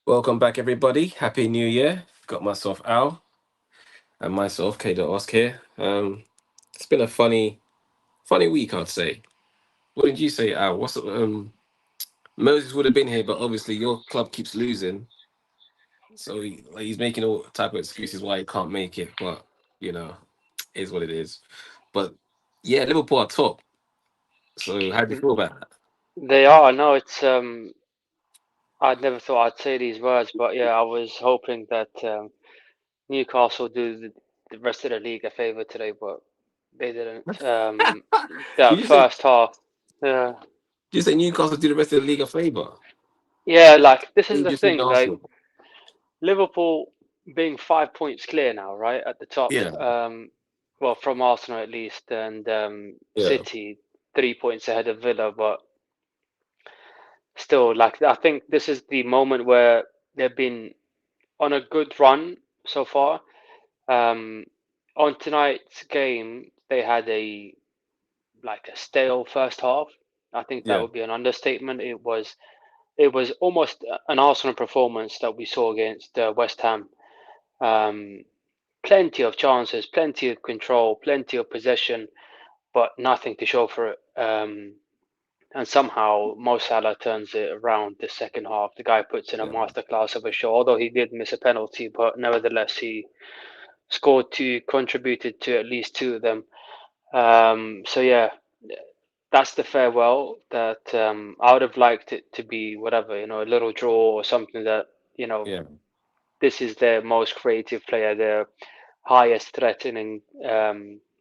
Welcome back, everybody. Happy New Year. Got myself Al and myself K. Osk here. It's been a funny week, I'd say. What did you say, Al? Moses would have been here, but obviously your club keeps losing, so he's making all type of excuses why he can't make it. But you know, is what it is. But yeah, Liverpool are top. So how do you feel about that? They are. No, it's I never thought I'd say these words, but yeah, I was hoping that Newcastle do the rest of the league a favor today, but they didn't. Did That you say? first half, yeah, Did you say Newcastle do the rest of the league a favour? yeah. Like this is You the just mean thing. Like Arsenal. Liverpool being 5 points clear now, right at the top. Yeah, Well, from Arsenal at least, and yeah, City 3 points ahead of Villa, but still, like I think this is the moment where they've been on a good run so far. Um, on tonight's game, they had a stale first half. I think that yeah, would be an understatement. It was almost an Arsenal performance that we saw against West Ham. Um, Plenty of chances, plenty of control, plenty of possession, but nothing to show for it. And somehow Mo Salah turns it around the second half. The guy puts in a yeah, masterclass of a show, although he did miss a penalty, but nevertheless he scored two, contributed to at least two of them. So yeah, that's the farewell that I would have liked it to be whatever, a little draw or something that, you know, yeah, this is their most creative player, their highest threatening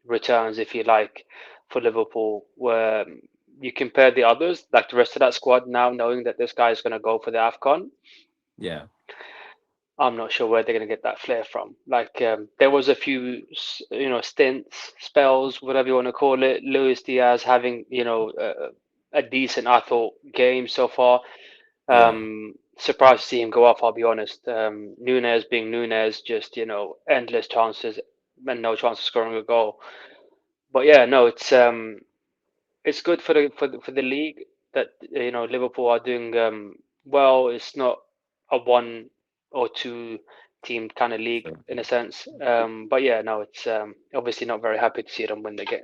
returns, if you like, for Liverpool, where you compare the others, like the rest of that squad now, knowing that this guy is going to go for the AFCON. yeah, I'm not sure where they're going to get that flair from. Like there was a few, stints, spells, whatever you want to call it. Luis Diaz having, a decent, I thought, game so far. yeah. Surprised to see him go off. I'll be honest. Nunez being Nunez, just endless chances and no chance of scoring a goal. But yeah, no, it's good for the league that Liverpool are doing well. It's not a one or two team kind of league So, in a sense. But yeah, no, it's obviously not very happy to see them win the game.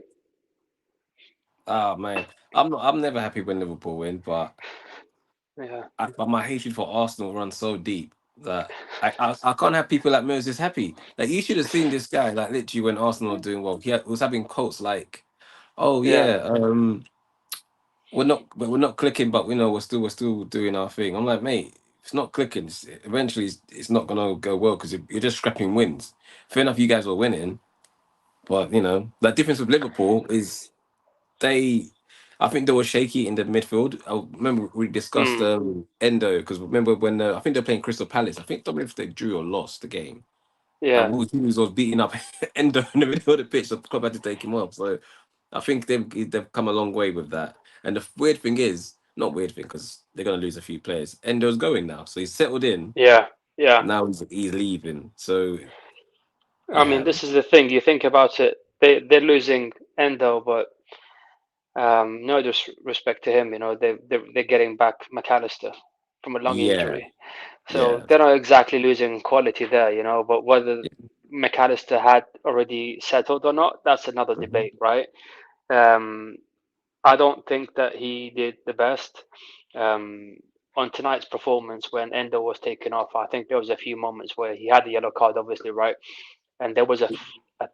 ah man, I'm never happy when Liverpool win, but Yeah, but my hatred for Arsenal runs so deep that I can't have people like Moses happy. Like you should have seen this guy. Like literally when Arsenal were doing well, was having quotes like, "Oh yeah, yeah, we're not clicking, but we know we're still doing our thing." I'm like, mate, it's not clicking. Eventually, it's not gonna go well because you're just scrapping wins. Fair enough, you guys were winning, but the difference with Liverpool is they I think they were shaky in the midfield. I remember we discussed mm, Endo because remember when I think they're playing Crystal Palace. I think don't know if they drew or lost the game. And yeah, was beating up Endo in the middle of the pitch, so the club had to take him off. So I think they've come a long way with that. And the weird thing is, not weird thing because they're gonna lose a few players. Endo's going now, so he's settled in. yeah, yeah. Now he's leaving. So I mean, yeah, this is the thing. You think about it. They're losing Endo, but no disrespect to him. They're getting back McAllister from a lung yeah, injury. So yeah, they're not exactly losing quality there. But whether McAllister had already settled or not, that's another mhm, debate, right? Um, I don't think that he did the best. Um, on tonight's performance, when Endo was taken off, I think there was a few moments where he had the yellow card, obviously, right? And there was a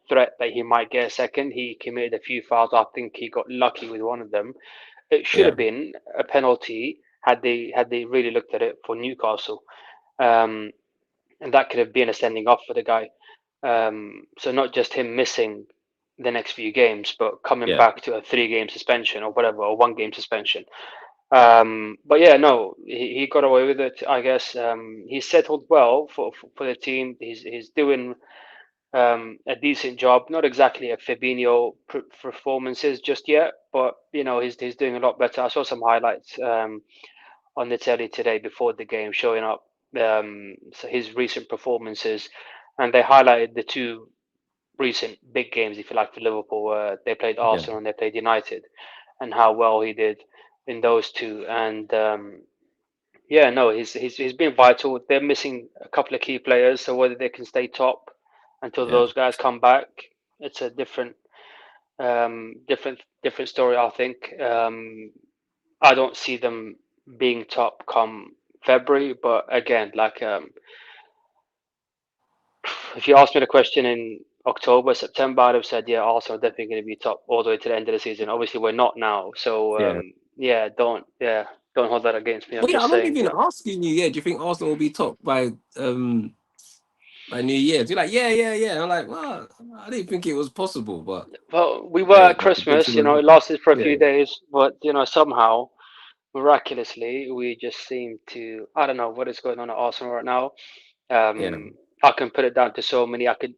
threat that he might get a second. He committed a few fouls. I think he got lucky with one of them. It should yeah, have been a penalty had they really looked at it for Newcastle. Um, and that could have been a sending off for the guy. So not just him missing the next few games, but coming yeah, back to a 3 game suspension or whatever, or 1 game suspension. But yeah, no, he got away with it. I guess he settled well for the team. He's doing a decent job. Not exactly a Fabinho performances just yet, but he's doing a lot better. I saw some highlights on the telly today before the game, showing up so his recent performances, and they highlighted the two recent big games, if you like, for Liverpool. They played yeah, Arsenal and they played United, and how well he did in those two. And Yeah, no, he's been vital. They're missing a couple of key players, so whether they can stay top until Yeah, those guys come back, it's a different story. I think. I don't see them being top come February, but again, like if you asked me the question in October, September, I'd have said, yeah, Arsenal are definitely going to be top all the way to the end of the season. Obviously, we're not now, so yeah. yeah, don't hold that against me. I'm Well, yeah, I just remember saying, even asking you, yeah, do you think Arsenal will be top by New Year's? You're like, yeah, yeah, yeah. And I'm like, well, I didn't think it was possible, but well, we were hey, at like, Christmas, it lasted for a yeah, few days, but somehow, miraculously, we just seem to, I don't know what is going on at Arsenal right now. yeah. Um, I can put it down to so many. I could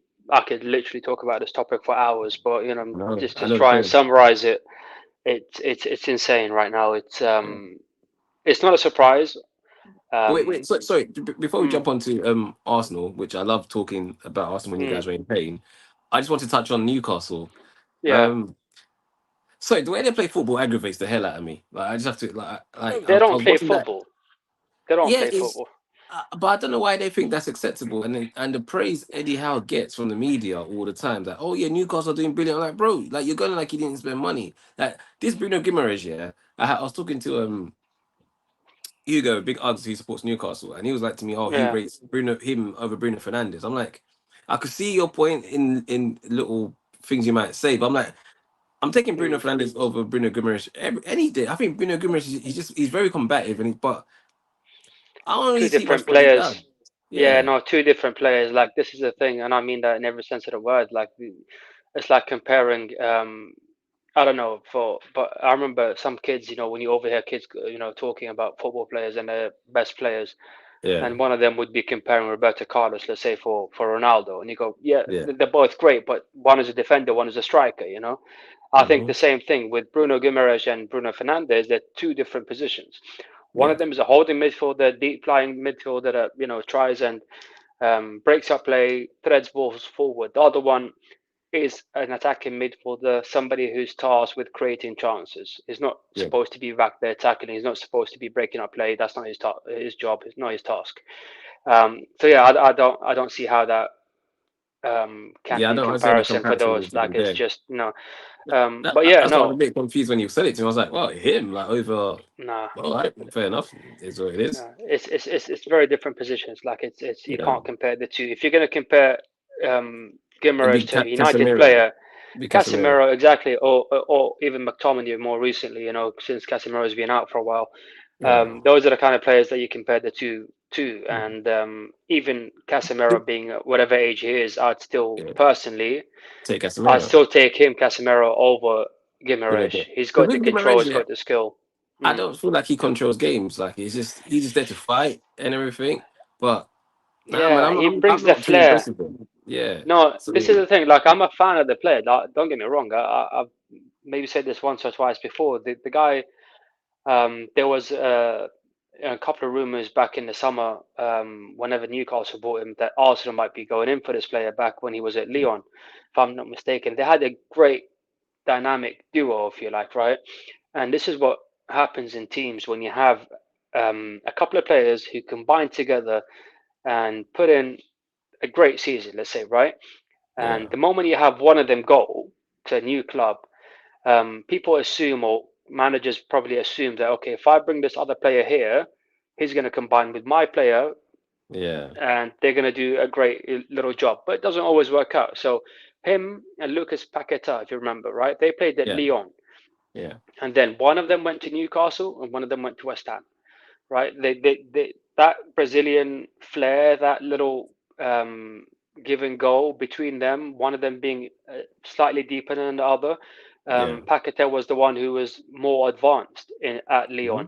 literally talk about this topic for hours, but No, just I to know the try and feeling. summarize it, it's insane right now. Yeah. It's not a surprise. Wait. Um, Sorry. Before we mm, jump on to Arsenal, which I love talking about Arsenal when you mm, guys were in pain, I just want to touch on Newcastle. yeah, Um, sorry, the way they play football aggravates the hell out of me. Like, I just have to they I don't was play watching that. football. They don't Yeah, play football. but I don't know why they think that's acceptable. And the praise Eddie Howe gets from the media all the time, that oh yeah, Newcastle are doing brilliant. I'm like, bro, like you're going like you didn't spend money. Like this Bruno Guimaraes, yeah. I was talking to Hugo, big Uggs who supports Newcastle, and he was like to me, oh, he Yeah, rates him over Bruno Fernandes. I'm like, I could see your point in little things you might say, but I'm like, I'm taking Bruno mm, Fernandes over Bruno Guimaraes any day. I think Bruno Guimaraes he's very combative, but I don't really two see much different what he does. players. Yeah, Yeah, no, two different players. Like this is the thing, and I mean that in every sense of the word. Like it's like comparing. I don't know but I remember some kids. When you overhear kids, talking about football players and their best players, yeah, and one of them would be comparing Roberto Carlos, let's say for Ronaldo, and you go, yeah, yeah. they're both great, but one is a defender, one is a striker. I think Hmm. the same thing with Bruno Guimaraes and Bruno Fernandes. They're two different positions. One of Yeah, them is a holding midfielder, deep lying midfielder that tries and breaks up play, threads balls forward. The other one is an attacking midfielder, somebody who's tasked with creating chances. He's not yeah, supposed to be back there tackling. He's not supposed to be breaking up play. That's not his job. It's not his task. So yeah, I don't see how that can yeah. I be don't understand the comparison for comparison those. was Like even it's there. just no. But yeah, That's why I was a no, bit confused when you said it to me. I was like, well, him like over. no. All right, fair enough. Is what it is. No, it's very different positions. Like it's you Yeah, can't compare the two. If you're going to compare it'd Guimaraes be to a United Casemiro. player, Be Casemiro. Casemiro exactly, or even McTominay more recently. Since Casemiro's been out for a while, Yeah, those are the kind of players that you compare the two to. And even Casemiro being whatever age he is, yeah. Take I'd Casemiro. still take him Casemiro over Bruno Guimaraes. Because He's got the with control. Guimaraes, He's yeah, got the skill. I Mm. don't feel like he controls games. Like he's just there to fight and everything. But nah, man, Yeah, he I'm brings the not too flair. impressed with him. Yeah. No, So this is the thing. Like, I'm a fan of the player. Don't get me wrong. I've maybe said this once or twice before. The guy, there was a couple of rumors back in the summer, whenever Newcastle bought him, that Arsenal might be going in for this player back when he was at yeah, Lyon, if I'm not mistaken. They had a great dynamic duo, if you like, right? And this is what happens in teams when you have a couple of players who combine together and put in a great season, let's say, right? And yeah, the moment you have one of them go to a new club, people assume, or managers probably assume that, okay, if I bring this other player here, he's going to combine with my player yeah, and they're going to do a great little job. But it doesn't always work out. So him and Lucas Paqueta, if you remember, right? They played at yeah, Lyon. yeah. And then one of them went to Newcastle and one of them went to West Ham, right? That Brazilian flair, that little give and go between them, one of them being slightly deeper than the other. Yeah. Paqueta was the one who was more advanced at Hmm.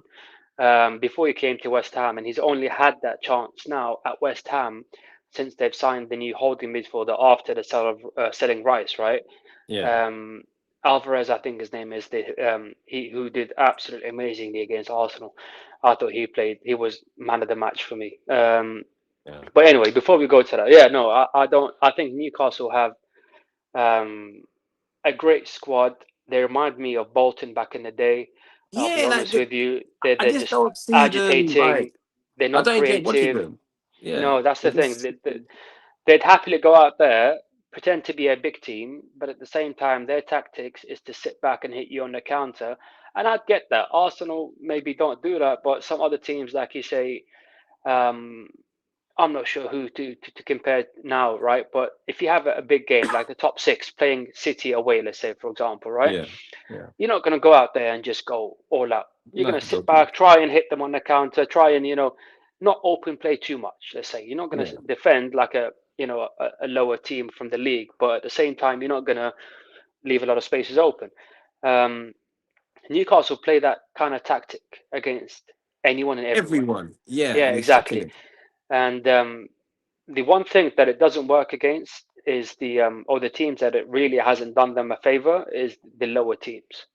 Lyon before he came to West Ham, and he's only had that chance now at West Ham since they've signed the new holding midfielder after the selling rights, right? Yeah. Um, Alvarez, I think his name is, he who did absolutely amazingly against Arsenal. I thought he was man of the match for me. Yeah. But anyway, before we go to that, yeah, no, I don't. I think Newcastle have um, a great squad. They remind me of Bolton back in the day. I'll be Yeah, honest with you, they're I they're just just don't see them like agitating. They're I not don't enjoy watching creative. them. Yeah, No, that's the it thing. just They'd happily go out there, pretend to be a big team, but at the same time, their tactics is to sit back and hit you on the counter. And I'd get that. Arsenal maybe don't do that, but some other teams, like you say, um, I'm not sure who to compare now, right? But if you have a big game like the top six playing City away, let's say, for example, right? yeah, yeah. You're not going to go out there and just go all out. You're No, going to sit don't do. back, try and hit them on the counter, try and, not open play too much, let's say. You're not going to Yeah, defend like a lower team from the league, but at the same time, you're not going to leave a lot of spaces open. Um, Newcastle play that kind of tactic against anyone and everyone. everyone. Yeah, Yeah, and it's shocking exactly. it. And the one thing that it doesn't work against is or the teams that it really hasn't done them a favor is the lower teams.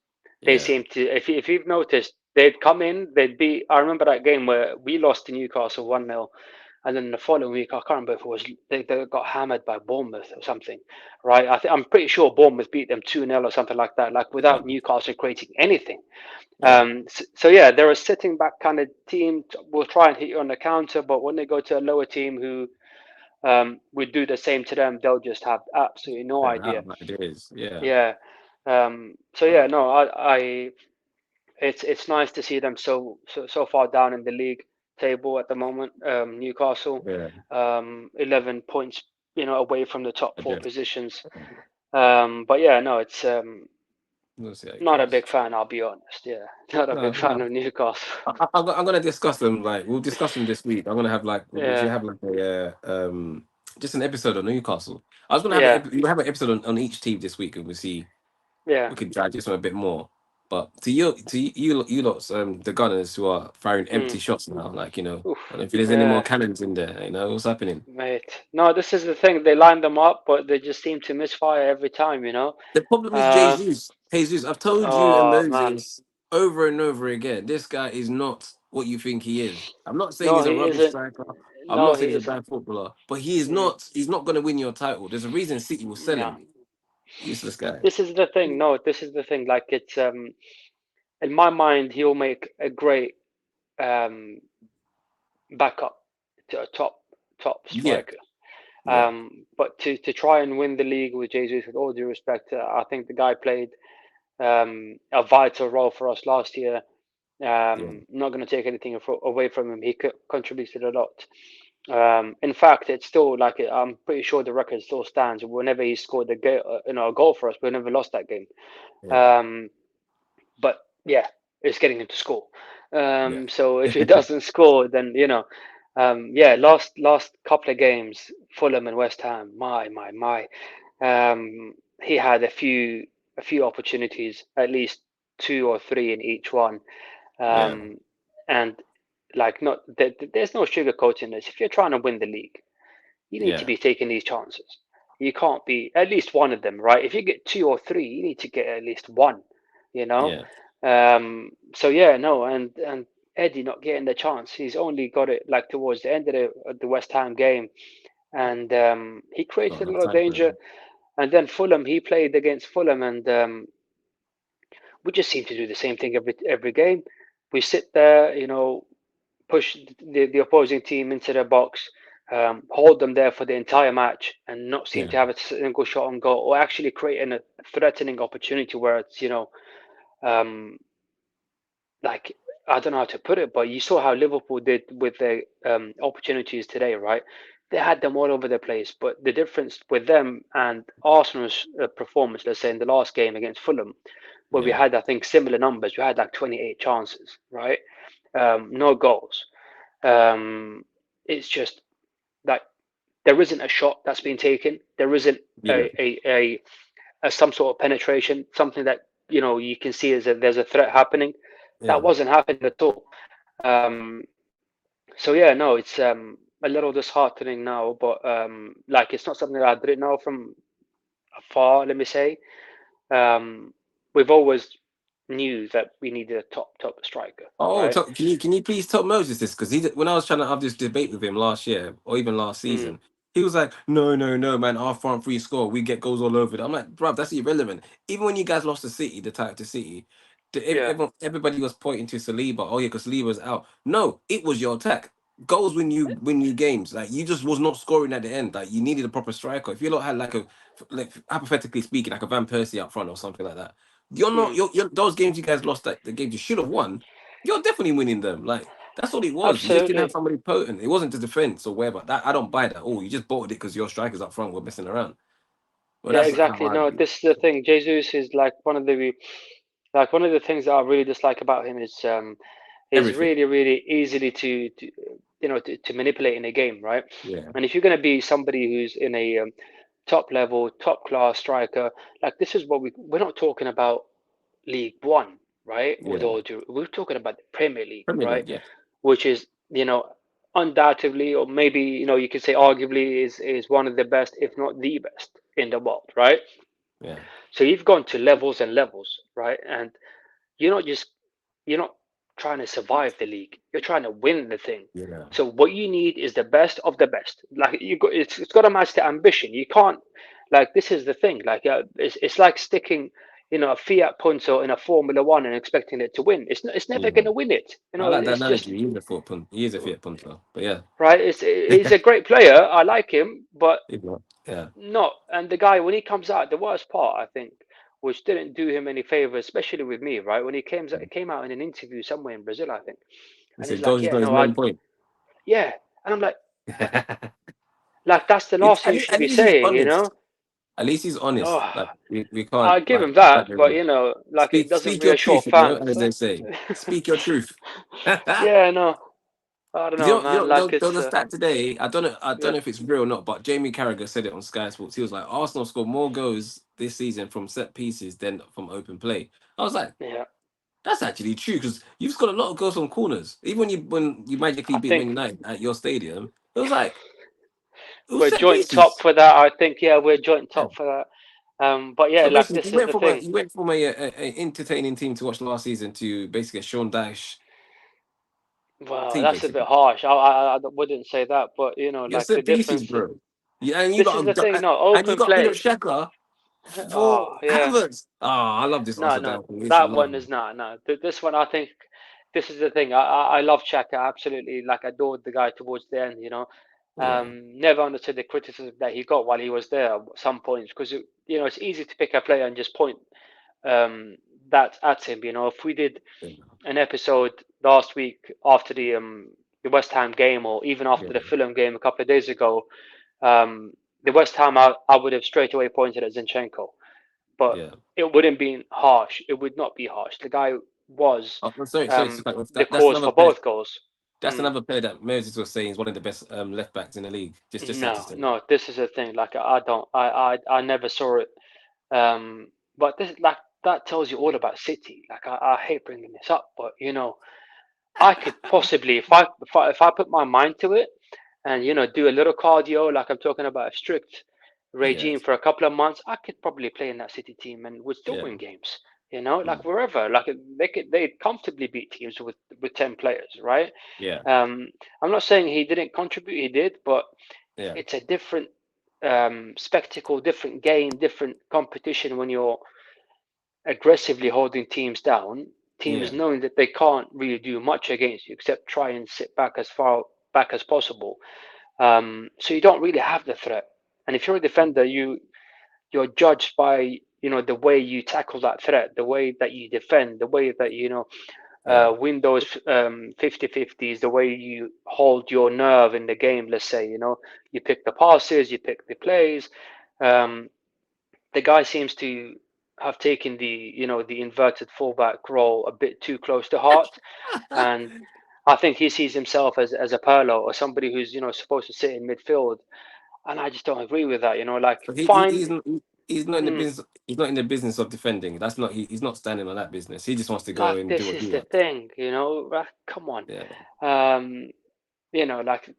They Yeah, seem to, if you've noticed, they'd come in, they'd be. I remember that game where we lost to Newcastle 1-0, and then the following week, I can't remember if it was they got hammered by Bournemouth or something, right? I'm pretty sure Bournemouth beat them 2-0 or something like that, like yeah, without Newcastle creating anything. yeah, So yeah, they're a sitting back kind of team. Will try and hit you on the counter, but when they go to a lower team who would do the same to them, they'll just have absolutely no yeah. Out idea. of ideas. Yeah, Yeah. So uh, yeah, no, it's nice to see them so far down in the league table at the moment. Newcastle, yeah. 11 points, away from the top I four did. positions. But yeah, no, it's We'll see how it not a goes. big fan. I'll be honest. Yeah, not a No, big fan no. of Newcastle. I'm gonna discuss them. Like we'll discuss them this week. I'm gonna have like we should Yeah, have like a just an episode on Newcastle. I was gonna have yeah, we'll have an episode on each team this week, and we'll see yeah. we could digest them a bit more. But you lot's the Gunners who are firing Mm. empty shots now, like Oof, I don't know if there's any more yeah, cannons in there. What's happening. mate. No, this is the thing. They line them up, but they just seem to misfire every time. The problem is Uh, Jesus. Jesus, I've told you and oh man. Moses over and over again. This guy is not what you think he is. I'm not saying No, he's a he rubbish isn't. striker. I'm No, not he saying he's a isn't. bad footballer, but he is Mm, not. He's not going to win your title. There's a reason City will sell yeah. him. Useless guy. This is the thing. No, this is the thing. Like it's in my mind, he'll make a great um backup to a top Yeah, striker. yeah, But to try and win the league with Jesus, with all due respect, I think the guy played a vital role for us last year. yeah, Not going to take anything away from him. He contributed a lot. In fact, it's still like I'm pretty sure the record still stands. Whenever he scored a goal for us, we never lost that game. yeah, Um, but yeah, it's getting him to score. yeah, So if he doesn't score, then yeah, last couple of games, Fulham and West Ham. My. He had a few opportunities, at least two or three in each one. yeah, Um, and like not there's no sugarcoating this. If you're trying to win the league, you need to yeah, be taking these chances. You can't be at least one of them, right? If you get two or three, you need to get at least one, you know. yeah. So yeah, no, and Eddie not getting the chance. He's only got it like towards the end of the West Ham game, and he Not created a enough lot of time for danger. him. And then Fulham, he played against Fulham, and we just seem to do the same thing every game. We sit there, push the opposing team into the box, hold them there for the entire match, and not seem Yeah, to have a single shot on goal, or actually creating a threatening opportunity where it's, um, like I don't know how to put it, but you saw how Liverpool did with their opportunities today, right? They had them all over the place, but the difference with them and Arsenal's performance, let's say in the last game against Fulham, where we yeah, had I think similar numbers, we had like 28 chances, right? No goals. Um, it's just like there isn't a shot that's been taken. There isn't yeah, a some sort of penetration, something that you can see as there's a threat happening. That yeah. wasn't happening at all. Um, so yeah, no, it's a little disheartening now, but like it's not something that I didn't know from afar. Let me say, um, we've always knew that we needed a top striker, Oh, right? can you please tell Moses this? Because when I was trying to have this debate with him last year or even last Mm, season, he was like, "No, no, no, man, our front three score, we get goals all over it." I'm like, "Bruv, that's irrelevant." Even when you guys lost to City, the time to City, yeah, everybody was pointing to Saliba. Oh yeah, because Saliba's out. No, it was your attack. goals win you games. Like you just was not scoring at the end. Like you needed a proper striker. If you lot had like hypothetically speaking, like a Van Persie up front or something like that, you're not Mm, you're those games you guys lost, that the games you should have won, you're definitely winning them. Like that's all it was. You just didn't have absolutely. somebody potent. It wasn't the defense or whatever. That I don't buy that. Oh, you just bought it because your strikers up front were messing around. Well, Yeah, that's how exactly. I No, view this is the thing. Jesus is one of the things that I really dislike about him is everything. really, really easily to manipulate in a game, right? Yeah, And if you're going to be somebody who's in a top level, top class striker, like this is what we're not talking about League One, right? With yeah. all due, we're talking about the Premier League, Premier right? League, yeah, Which is, undoubtedly, or maybe, you could say arguably is one of the best, if not the best in the world, right? yeah, So you've gone to levels and levels, right? And you're not just you're not trying to survive the league. You're trying to win the thing. yeah, So what you need is the best of the best. Like it's got to match the ambition. You can't like this is the thing. Like it's like sticking a Fiat Punto in a Formula One and expecting it to win. It's never yeah. going to win it. I like that It's just analogy. He is a Fiat Punter, but yeah, right. He's a great player. I like him, but he's not. Yeah. no, and the guy when he comes out, the worst part I think, which didn't do him any favors, especially with me, right? When he came out in an interview somewhere in Brazil, I think, He and he's said like, goals is "Yeah, not his no, main point. yeah," and I'm like that's the It's, last thing you should at be least he's saying, you honest. know? At least he's honest. Oh, Like we can't I give like him that, back him but up. like it doesn't Speak your reassure truth, you know, fans. as they say. Speak your truth. Yeah, no, I don't Because know, man. Like there was it's a stat today. I don't yeah, know if it's real or not, but Jamie Carragher said it on Sky Sports. He was like, Arsenal scored more goals this season from set pieces than from open play. I was like, yeah. that's actually true because you've scored a lot of goals from corners. Even when you magically I beat Man think United at your stadium, it was we're set joint top pieces. for that. I think yeah, we're joint Yeah. top for that. But yeah, So like basically, this is the thing. you went from a entertaining team to watch last season to basically a Sean Dyche Well, team, that's a bit basically. harsh. I wouldn't say that, but You're like the set pieces, difference. bro. Yeah, and you This is got the thing. No, and you open got rid of play. Shaka for Oh yeah. Havertz. Oh, I love this No, Arsenal no, guy. I used to that love one him. is not. No, this one I think this is the thing. I love Xhaka absolutely. Like adored the guy towards the end. Yeah, Never understood the criticism that he got while he was there at some points because it's easy to pick a player and just point um that at him. If we did yeah, an episode last week after the West Ham game or even yeah, after the Fulham game a couple of days ago, the West Ham I would have straight away pointed at Zinchenko, but yeah. it wouldn't be harsh. It would not be harsh. The guy was Oh, sorry to cut you off. the That's cause another for player. both goals. That's Mm, another player that Moses was saying is one of the best left backs in the league. Just had to no, say that. no, this is the thing. Like I don't, I never saw it. Um, but this like that tells you all about City. Like I hate bringing this up, but I could possibly, if I put my mind to it, and do a little cardio, like I'm talking about a strict Yeah, regime for a couple of months, I could probably play in that City team and would still yeah, win games. mm, Like wherever, like they'd comfortably beat teams with 10 players, right? yeah, Um, I'm not saying he didn't contribute, he did, but yeah, it's a different spectacle, different game, different competition when you're aggressively holding teams down, teams yeah, knowing that they can't really do much against you except try and sit back as far back as possible. So you don't really have the threat. And if you're a defender, you're judged by the way you tackle that threat, the way that you defend, the way that yeah, win those 50-50s, the way you hold your nerve in the game. Let's say you pick the passes, you pick the plays. Um, the guy seems to have taken the inverted fullback role a bit too close to heart, and I think he sees himself as a Perlo or somebody who's supposed to sit in midfield, and I just don't agree with that. Like So fine, he's not in the mm, business. He's not in the business of defending. That's not he's not standing on that business. He just wants to go like and do this what is he the wants. thing, like, come on, Yeah, um, like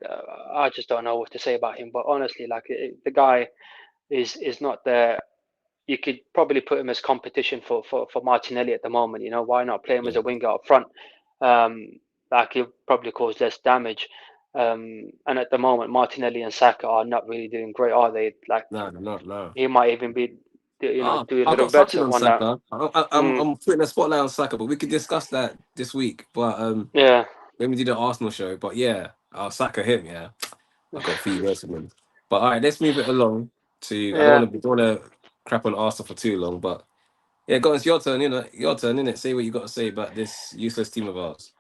I just don't know what to say about him. But honestly, like the guy is not there. You could probably put him as competition for Martinelli at the moment. Why not play him as yeah. a winger up front? Like he'll probably cause less damage. And at the moment, Martinelli and Saka are not really doing great, are they? Like No, not no. he might even be, do a I've little got something better on one now. Saka. Mm, I'm putting a spotlight on Saka, but we could discuss that this week. But yeah, when we did the Arsenal show. But yeah, I'll Saka him. Yeah, I got a few words from him. But all right, let's move it along to. I Yeah. don't want to crap on Arsenal for too long, but yeah, go on. It's your turn. You know, your turn. Innit? Say what you got to say about this useless team of ours.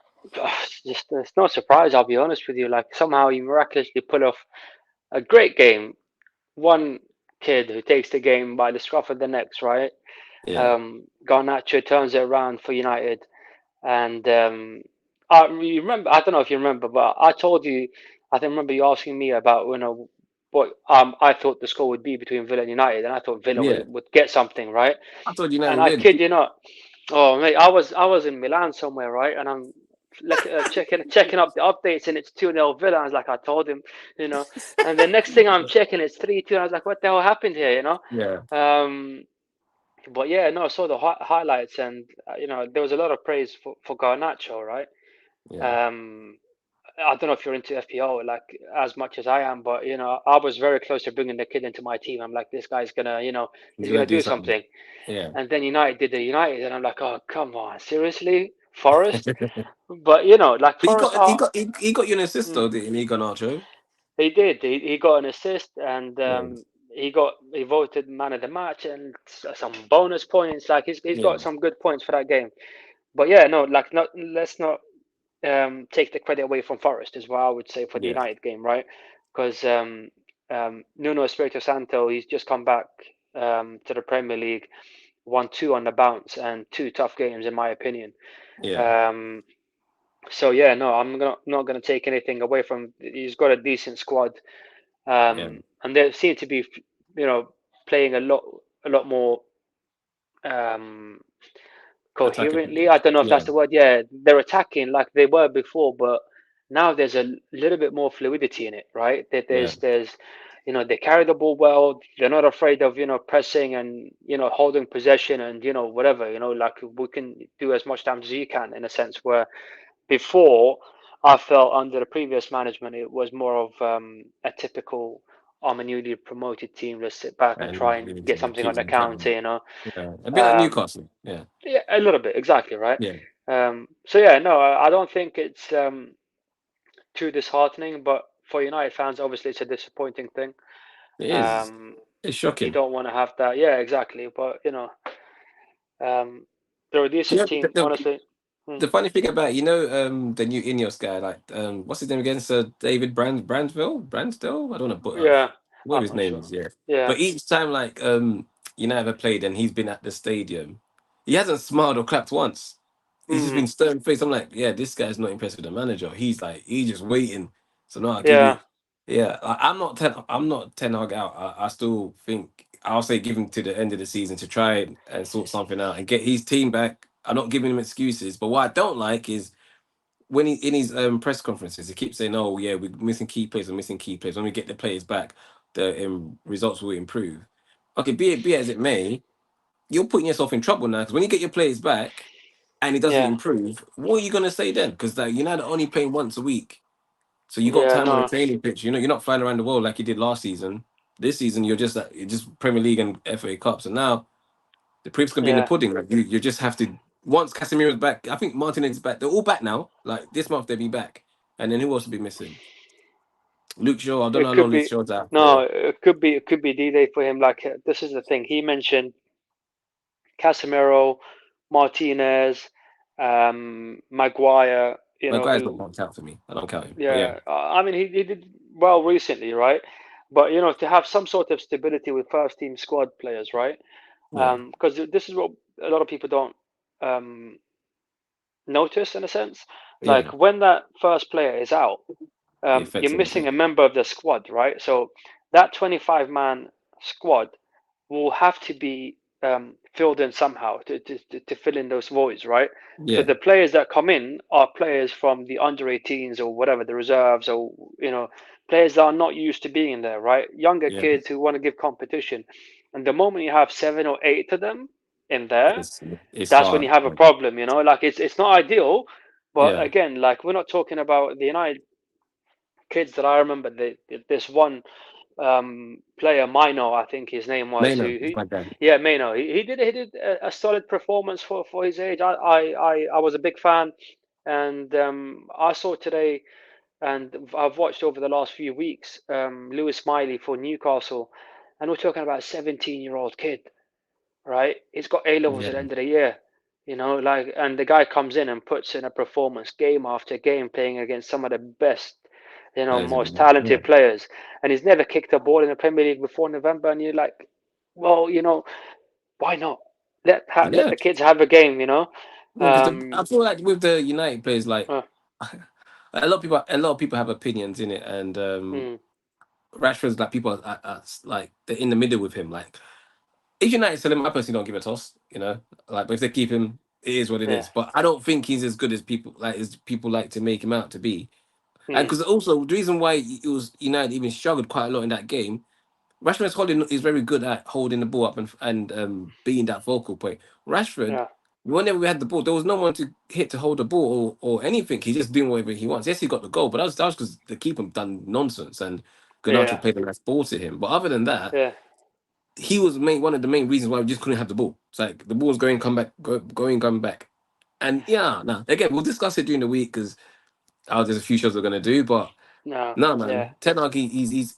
Just it's no surprise. I'll be honest with you. Like somehow you miraculously pull off a great game. One kid who takes the game by the scruff of the necks, right? Yeah, Garnacho turns it around for United, and I you remember. I don't know if you remember, but I told you. I think remember you asking me about what I thought the score would be between Villa and United, and I thought Villa yeah. would get something right. I told you now And we I win. kid you not. Oh mate, I was in Milan somewhere, right? And I'm checking up the updates, and it's 2-0 Villa. I was like, I told him, you know. And the next thing I'm checking, it's 3-2. I was like, what the hell happened here, you know? Yeah, Um, but yeah, no, I saw the highlights, and there was a lot of praise for Garnacho, right? yeah. Um, I don't know if you're into FPO like as much as I am, but I was very close to bringing the kid into my team. I'm like, this guy's gonna, He's he's gonna gonna do do something. something. Yeah. And then United did the United, and I'm like, oh come on, seriously, Forest? But like But Forest are. he got you an assist Mm, though, didn't he, Garnacho? he did. He got an assist, and Yeah, he voted man of the match and some bonus points. Like he's yeah, got some good points for that game. But yeah, no, like not let's not take the credit away from Forest is what I would say for the yeah, United game, right? Because Nuno Espirito Santo, he's just come back to the Premier League, won two on the bounce and two tough games in my opinion. yeah, Um, so yeah, no, not gonna take anything away from. He's got a decent squad, yeah. and they seem to be, you know, playing a lot more. Um, Attacking Coherently. football. I don't know if Yeah, that's the word. Yeah, they're attacking like they were before, but now there's a little bit more fluidity in it, right? That yeah, they carry the ball well. They're not afraid of pressing and holding possession and whatever. Like we can do as much damage as you can in a sense. Where before, I felt under the previous management, it was more of a typical. I'm a newly promoted team. Let's sit back and try and and we need get to something keep on the them trapped. counter. Yeah, a bit like Um, Newcastle. Yeah, yeah, a little bit, exactly, right? yeah. So yeah, no, I don't think it's too disheartening, but for United fans, obviously it's a disappointing thing. It is. Um, It's you shocking. don't want to have that. Yeah, exactly. But um, they're a Do you decent know team, honestly. Mm, the funny thing about the new Ineos guy, like what's his name again? Sir David Brandsdale. I don't know, but yeah, whatever I'm his not name sure. is. Yeah, Yeah. but each time like United have played and he's been at the stadium, he hasn't smiled or clapped once. He's just Mm, been stern faced. I'm like, yeah, this guy's not impressed with the manager. He's just waiting. So no, I'll give yeah. it. Yeah, I'm not ten hog out. I still think I'll say give him to the end of the season to try and sort something out and get his team back. I'm not giving him excuses, but what I don't like is when he in his press conferences, he keeps saying, "Oh yeah, we're missing key players. We're missing key players. When we get the players back, the results will improve." Okay, be it as it may, you're putting yourself in trouble now because when you get your players back and it doesn't Yeah. improve, what are you gonna say then? Because like you're now only playing once a week, so you got Yeah. time on the No. training pitch. You're not flying around the world like you did last season. This season, you're just Premier League and FA Cups, and now the proof's gonna be in the Yeah. pudding. Like you just have to. Once Casemiro's back, I think Martinez is back. They're all back now. Like this month, they'll be back. And then who else will be missing? Luke Shaw. I don't know It how could long Luke be. Shaw's out No, for. it could be D-Day for him. Like this is the thing. He mentioned Casemiro, Martinez, Maguire. Maguire's not Who marked out for me. I don't count him. But yeah, Yeah, I mean he did well recently, right? But to have some sort of stability with first team squad players, right? yeah, Because this is what a lot of people don't um, notice in a sense. yeah. Like when that first player is out, It you're affects missing everything. a member of the squad, right? So that 25-man squad will have to be filled in somehow to fill in those voids, right? So Yeah, the players that come in are players from the under 18s or whatever, the reserves, or players that are not used to being in there, right? Younger yeah. kids who want to give competition. And the moment you have 7 or 8 of them in there, It's it's that's when you hard. have a problem, like it's not ideal, but Yeah, again, like we're not talking about the United kids that I remember. This one player, Mino, I think his name was, Maino who is he, my guy. yeah, Mino. He did a solid performance for his age. I was a big fan. And I saw today, and I've watched over the last few weeks, Lewis Smiley for Newcastle, and we're talking about a 17-year-old kid, right? He's got A levels at the Yeah, end of the year, like, and the guy comes in and puts in a performance game after game, playing against some of the best, players in the most league. Yeah, talented players, and he's never kicked a ball in the Premier League before November, and you're like, well, why not? Let yeah. the kids have a game, No, because Um, I feel like with the United players, like uh, a lot of people have opinions in it, and mm, Rashford's like people are like they're in the middle with him. Like if United sell him, I personally don't give a toss. Like but if they keep him, it is what it yeah, is. But I don't think he's as good as people like to make him out to be. And mm, because also the reason why it was United even struggled quite a lot in that game, Rashford's holding is very good at holding the ball up and being that focal point. Rashford, yeah, whenever we had the ball, there was no one to hit to hold the ball or anything. He's just doing whatever he wants. Yes, he got the goal, but that was because the keeper done nonsense and Ganacho yeah, played the last ball to him. But other than that, yeah. he was one of the main reasons why we just couldn't have the ball. It's like the ball's going, come back, going, come back. And yeah, no. Again, we'll discuss it during the week because there's a few shows we're gonna do. But No, no, yeah. man, Ten Hag, he's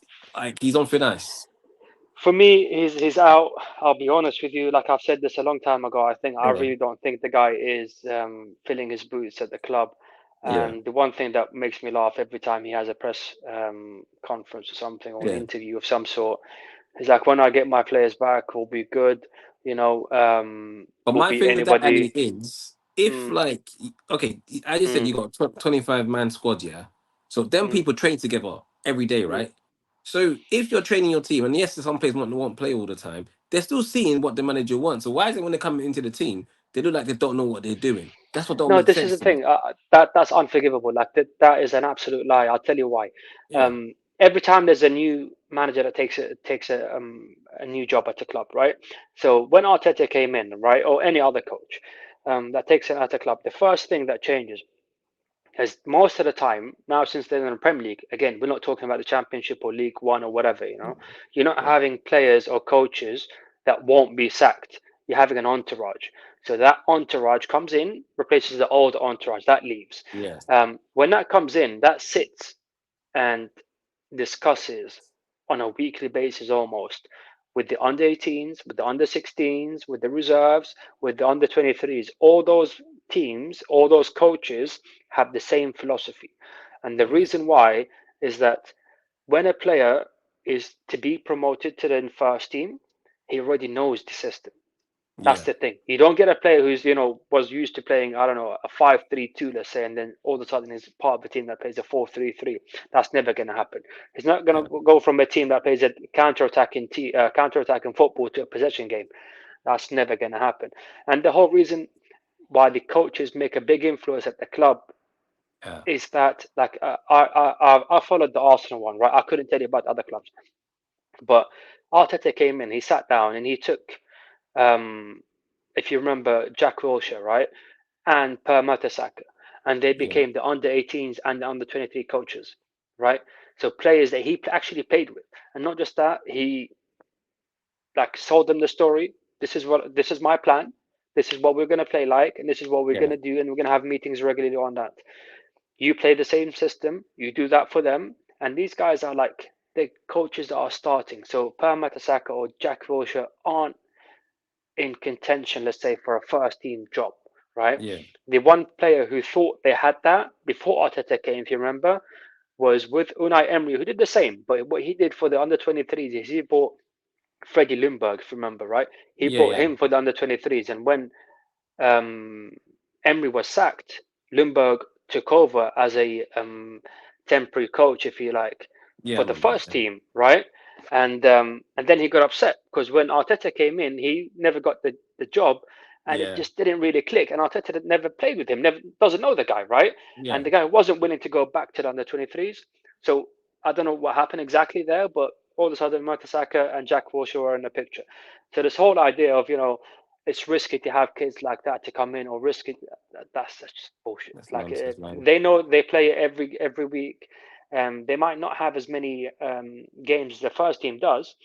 on thin ice. For me, he's out. I'll be honest with you. Like I've said this a long time ago. I Yeah, really don't think the guy is filling his boots at the club. yeah, And the one thing that makes me laugh every time he has a press conference or something, or an yeah. interview of some sort, is like, when I get my players back, we'll be good. But We'll my beat thing with that, Ali, anybody. is if Mm, like okay, I just said mm, you got 25-man squad, yeah. So them mm. people train together every day, Mm. right? So if you're training your team, and yes, some players won't play all the time, they're still seeing what the manager wants. So why is it when they come into the team, they look like they don't know what they're doing? That's what don't No, make this is sense the to me. thing. That's unforgivable. Like that is an absolute lie. I'll tell you why. Yeah, Every time there's a new manager that takes a new job at the club, right? So when Arteta came in, right, or any other coach that takes it at a club, the first thing that changes is, most of the time now, since they're in the Premier League, again, we're not talking about the Championship or League One or whatever. You're not yeah, having players or coaches that won't be sacked. You're having an entourage. So that entourage comes in, replaces the old entourage that leaves. yeah, When that comes in, that sits and discusses on a weekly basis almost with the under 18s, with the under 16s, with the reserves, with the under 23s. All those teams, all those coaches have the same philosophy. And the yeah, reason why is that when a player is to be promoted to the first team, he already knows the system. That's yeah, the thing. You don't get a player who's, was used to playing, I don't know, a 5-3-2, let's say, and then all of a sudden he's part of a team that plays a 4-3-3. That's never going to happen. He's not going yeah, to go from a team that plays a counter-attacking football to a possession game. That's never going to happen. And the whole reason why the coaches make a big influence at the club yeah, is that, like, I followed the Arsenal one, right? I couldn't tell you about other clubs, but Arteta came in, he sat down, and he took, um, if you remember, Jack Wilshere, right, and Per Mertesacker, and they yeah, became the under 18s and the under 23 coaches, right? So players that he actually played with, and not just that, he like sold them the story. This is my plan. This is what we're gonna play like, and this is what we're yeah, gonna do, and we're gonna have meetings regularly on that. You play the same system, you do that for them, and these guys are like the coaches that are starting. So Per Mertesacker or Jack Wilshere aren't in contention, let's say, for a first team job, right? yeah, The one player who thought they had that before Arteta came, if you remember, was with Unai Emery, who did the same. But what he did for the under 23s is he bought Freddie Ljungberg, if you remember, right? He yeah, bought yeah, him for the under 23s. And when um, Emery was sacked, Ljungberg took over as a temporary coach, if you like, yeah. I for the remember that. first team, right? And then he got upset because when Arteta came in, he never got the job, and it Yeah, just didn't really click. And Arteta had never played with him, never doesn't know the guy, right? yeah, And the guy wasn't willing to go back to the under 23s. So I don't know what happened exactly there, but all of a sudden Mertesacker and Jack Wilshere are in the picture. So this whole idea of, it's risky to have kids like that to come in, or risky, that's just bullshit. that's Like, nonsense, man. they know they play every week. They might not have as many games as the first team does,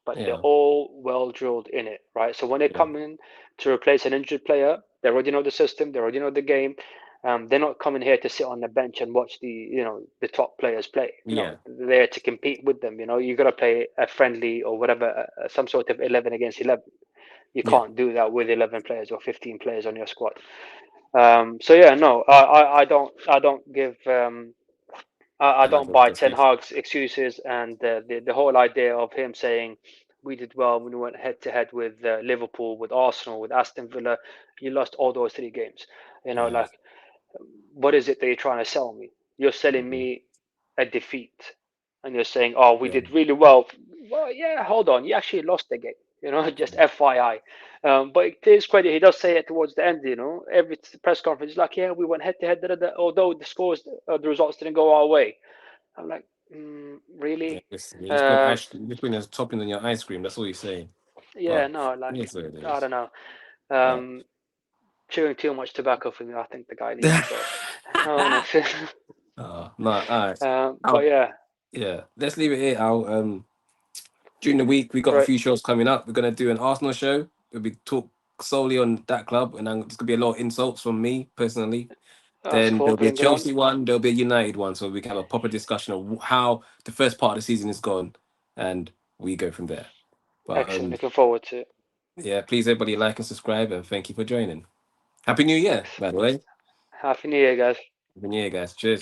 but they're Yeah, all well drilled in it, right? So when they yeah, come in to replace an injured player, they already know the system, they already know the game. They're not coming here to sit on the bench and watch the top players play. No, Yeah, they're there to compete with them. You got to play a friendly or whatever, some sort of 11 against 11. You yeah, can't do that with 11 players or 15 players on your squad. So yeah, no, I don't give I I like don't those buy Ten excuse. Hag's excuses, and the whole idea of him saying we did well when we went head to head with Liverpool, with Arsenal, with Aston Villa. You lost all those three games. Yeah, Like, what is it that you're trying to sell me? You're selling mhm, me a defeat, and you're saying, "Oh, we yeah, did really well." Well, yeah, hold on, you actually lost the game. Just FYI. But to his credit, he does say it towards the end. Every press conference, he's like, "Yeah, we went head to head. Although the results didn't go our way." I'm like, yeah. really? Listen, Uh, you're just putting a topping on your ice cream. That's all you're saying. yeah, But no, like, it's what it I is. don't know. But Um, Chewing too much tobacco for me. I think the guy needs to go. Honestly. no, all right. But I'll, yeah, yeah, let's leave it here. I'll during the week we got a right. few shows coming up. We're gonna do an Arsenal show. We'll be talk solely on that club, and then there's gonna be a lot of insults from me personally. That's Then cool. there'll be a Bring it on. Chelsea one. There'll be a United one. So we can have a proper discussion of how the first part of the season is gone, and we go from there. But Excellent. Looking forward to it. yeah, please everybody like and subscribe, and thank you for joining. Happy New Year, Excellent. by the way. Happy New Year, guys. Happy New Year, guys. Cheers.